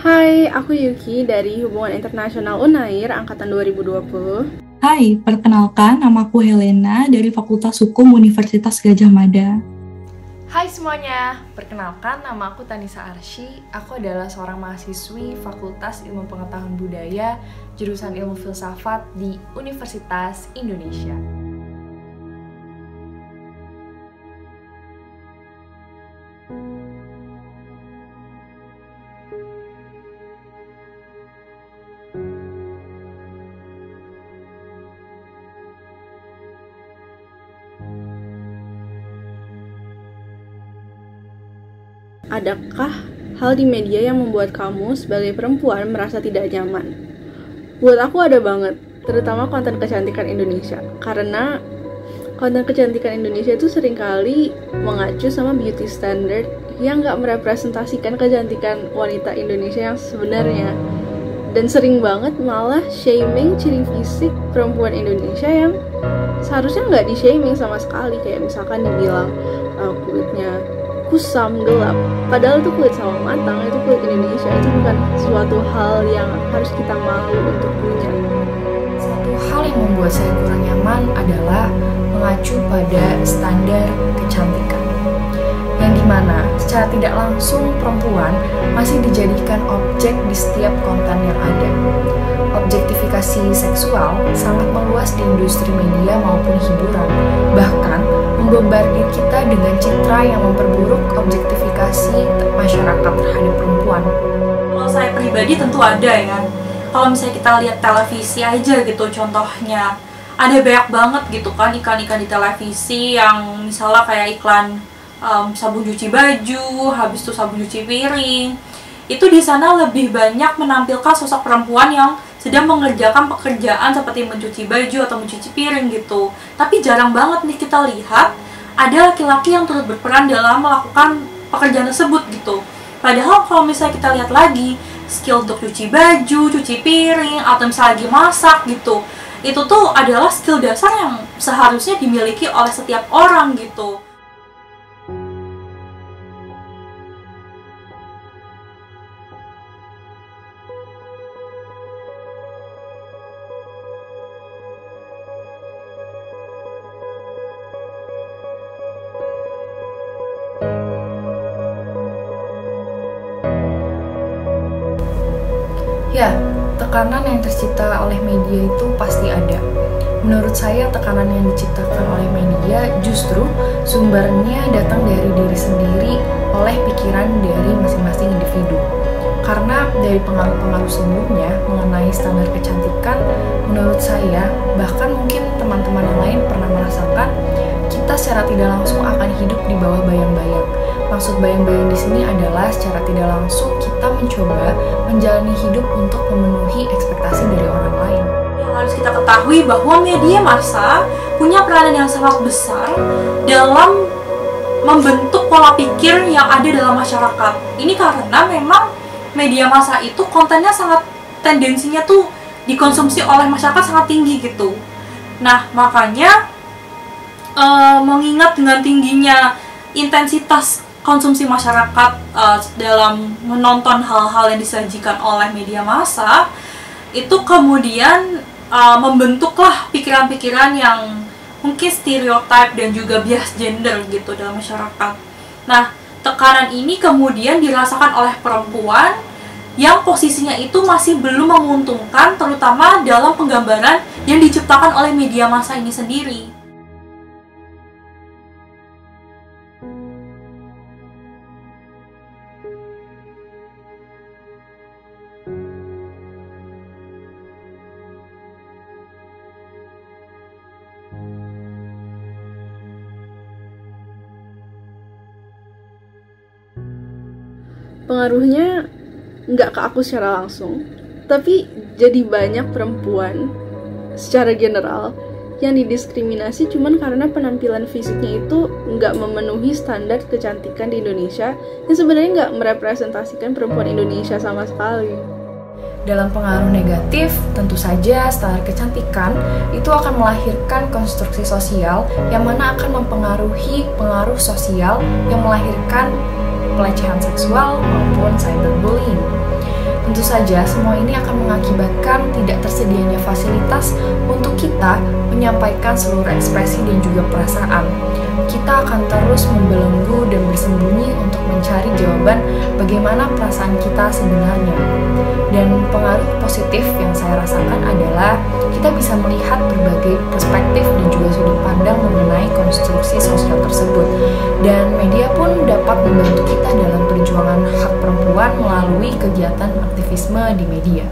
Hai, aku Yuki dari Hubungan Internasional Unair angkatan 2020. Hai, perkenalkan namaku Helena dari Fakultas Hukum Universitas Gadjah Mada. Hai semuanya, perkenalkan nama aku Tanisa Arsy. Aku adalah seorang mahasiswi Fakultas Ilmu Pengetahuan Budaya, jurusan Ilmu Filsafat di Universitas Indonesia. Adakah hal di media yang membuat kamu sebagai perempuan merasa tidak nyaman? Buat aku ada banget, terutama konten kecantikan Indonesia. Karena konten kecantikan Indonesia itu seringkali mengacu sama beauty standard yang gak merepresentasikan kecantikan wanita Indonesia yang sebenarnya. Dan sering banget malah shaming ciri fisik perempuan Indonesia yang seharusnya gak di-shaming sama sekali. Kayak misalkan dibilang kulitnya kusam, gelap, padahal itu kulit sawah matang, itu kulit Indonesia, itu bukan suatu hal yang harus kita malu untuk punya. Satu hal yang membuat saya kurang nyaman adalah mengacu pada standar kecantikan, yang dimana secara tidak langsung perempuan masih dijadikan objek di setiap konten yang ada. Objektifikasi seksual sangat meluas di industri media maupun hiburan, bahkan membombardir kita dengan citra yang memperburuk objektifikasi masyarakat terhadap perempuan. Kalau saya pribadi tentu ada ya. Kalau misalnya kita lihat televisi aja gitu, contohnya ada banyak banget gitu kan iklan-iklan di televisi yang misalnya kayak iklan sabun cuci baju, habis itu sabun cuci piring. Itu di sana lebih banyak menampilkan sosok perempuan yang sedang mengerjakan pekerjaan seperti mencuci baju atau mencuci piring gitu. Tapi jarang banget nih kita lihat ada laki-laki yang turut berperan dalam melakukan pekerjaan tersebut gitu. Padahal kalau misalnya kita lihat lagi, skill untuk cuci baju, cuci piring, atau misalnya lagi masak gitu, itu tuh adalah skill dasar yang seharusnya dimiliki oleh setiap orang gitu. Ya, tekanan yang tercipta oleh media itu pasti ada. Menurut saya, tekanan yang diciptakan oleh media justru sumbernya datang dari diri sendiri oleh pikiran dari masing-masing individu. Karena dari pengaruh-pengaruh sebelumnya mengenai standar kecantikan, menurut saya, bahkan mungkin teman-teman yang lain pernah merasakan, kita secara tidak langsung akan hidup di bawah bayang-bayang. Maksud bayang-bayang di sini adalah secara tidak langsung kita mencoba menjalani hidup untuk memenuhi ekspektasi dari orang lain. Yang harus kita ketahui bahwa media massa punya peranan yang sangat besar dalam membentuk pola pikir yang ada dalam masyarakat. Ini karena memang media massa itu kontennya sangat, tendensinya tuh dikonsumsi oleh masyarakat sangat tinggi gitu. Nah, makanya mengingat dengan tingginya intensitas konsumsi masyarakat dalam menonton hal-hal yang disajikan oleh media massa, itu kemudian membentuklah pikiran-pikiran yang mungkin stereotip dan juga bias gender gitu dalam masyarakat. Nah, tekanan ini kemudian dirasakan oleh perempuan yang posisinya itu masih belum menguntungkan, terutama dalam penggambaran yang diciptakan oleh media massa ini sendiri. Pengaruhnya nggak ke aku secara langsung, tapi jadi banyak perempuan secara general yang didiskriminasi cuman karena penampilan fisiknya itu nggak memenuhi standar kecantikan di Indonesia yang sebenarnya nggak merepresentasikan perempuan Indonesia sama sekali. Dalam pengaruh negatif, tentu saja standar kecantikan itu akan melahirkan konstruksi sosial yang mana akan mempengaruhi pengaruh sosial yang melahirkan pelecehan seksual maupun cyberbullying. Tentu saja semua ini akan mengakibatkan tidak tersedianya fasilitas untuk kita menyampaikan seluruh ekspresi dan juga perasaan. Kita akan terus membelenggu dan bersembunyi untuk mencari jawaban bagaimana perasaan kita sebenarnya. Dan pengaruh positif yang saya rasakan adalah kita bisa melihat berbagai perspektif dan juga sudut pandang mengenai konstruksi sosial tersebut. Dan media pun dapat membantu kita dalam perjuangan hak perempuan melalui kegiatan aktivisme di media.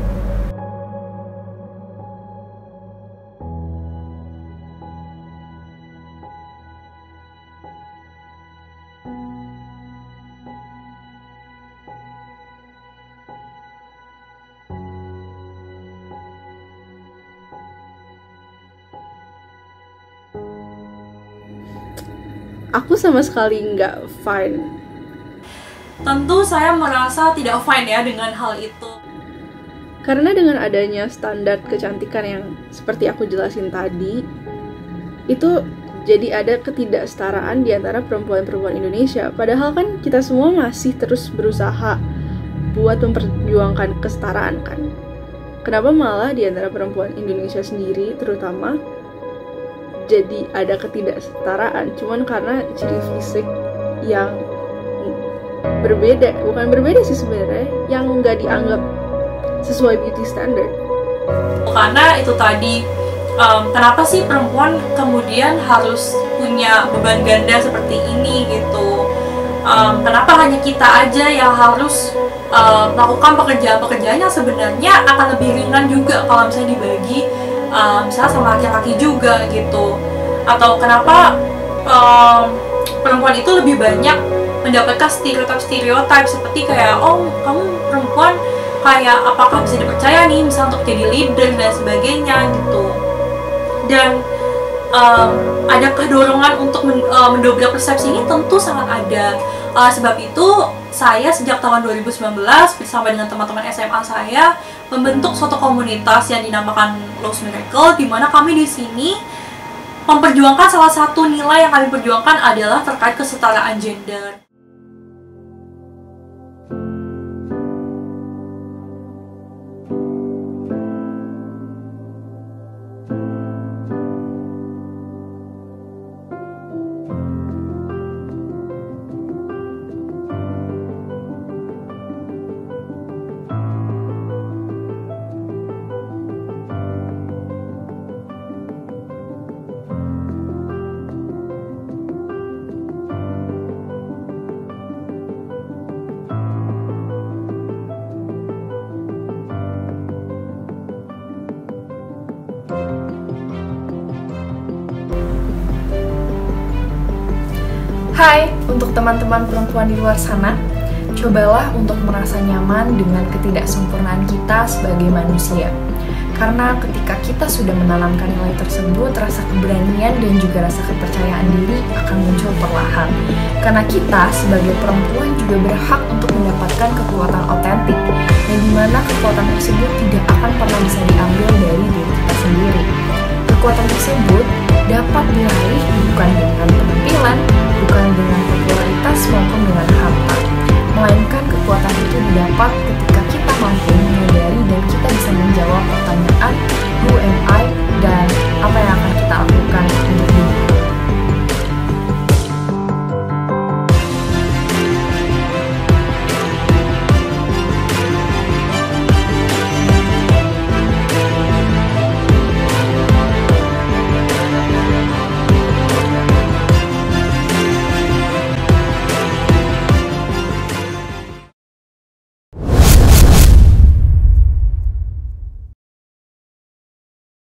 Aku sama sekali nggak fine. Tentu saya merasa tidak fine ya dengan hal itu. Karena dengan adanya standar kecantikan yang seperti aku jelasin tadi, itu jadi ada ketidaksetaraan di antara perempuan-perempuan Indonesia. Padahal kan kita semua masih terus berusaha buat memperjuangkan kesetaraan kan. Kenapa malah di antara perempuan Indonesia sendiri terutama jadi ada ketidaksetaraan cuman karena ciri fisik yang berbeda, bukan berbeda sih sebenarnya, yang nggak dianggap sesuai beauty standard. Karena itu tadi, kenapa sih perempuan kemudian harus punya beban ganda seperti ini gitu? Kenapa hanya kita aja yang harus melakukan pekerjaan-pekerjaan yang sebenarnya akan lebih ringan juga kalau misalnya dibagi misalnya sama laki-laki juga gitu? Atau kenapa perempuan itu lebih banyak mendapatkan stereotip seperti kayak, oh kamu perempuan kayak apakah bisa dipercaya nih misalnya untuk jadi leader dan sebagainya gitu. Dan adakah dorongan untuk mendobrak persepsi ini? Tentu sangat ada. Sebab itu saya sejak tahun 2019 bersama dengan teman-teman SMA saya membentuk suatu komunitas yang dinamakan Lowe's Miracle, di mana kami di sini memperjuangkan salah satu nilai yang kami perjuangkan adalah terkait kesetaraan gender. Hai, untuk teman-teman perempuan di luar sana, cobalah untuk merasa nyaman dengan ketidaksempurnaan kita sebagai manusia. Karena ketika kita sudah menanamkan nilai tersebut, rasa keberanian dan juga rasa kepercayaan diri akan muncul perlahan. Karena kita sebagai perempuan juga berhak untuk mendapatkan kekuatan otentik, yang dimana kekuatan tersebut tidak akan pernah bisa diambil dari diri kita sendiri. Kekuatan tersebut dapat diraih bukan dengan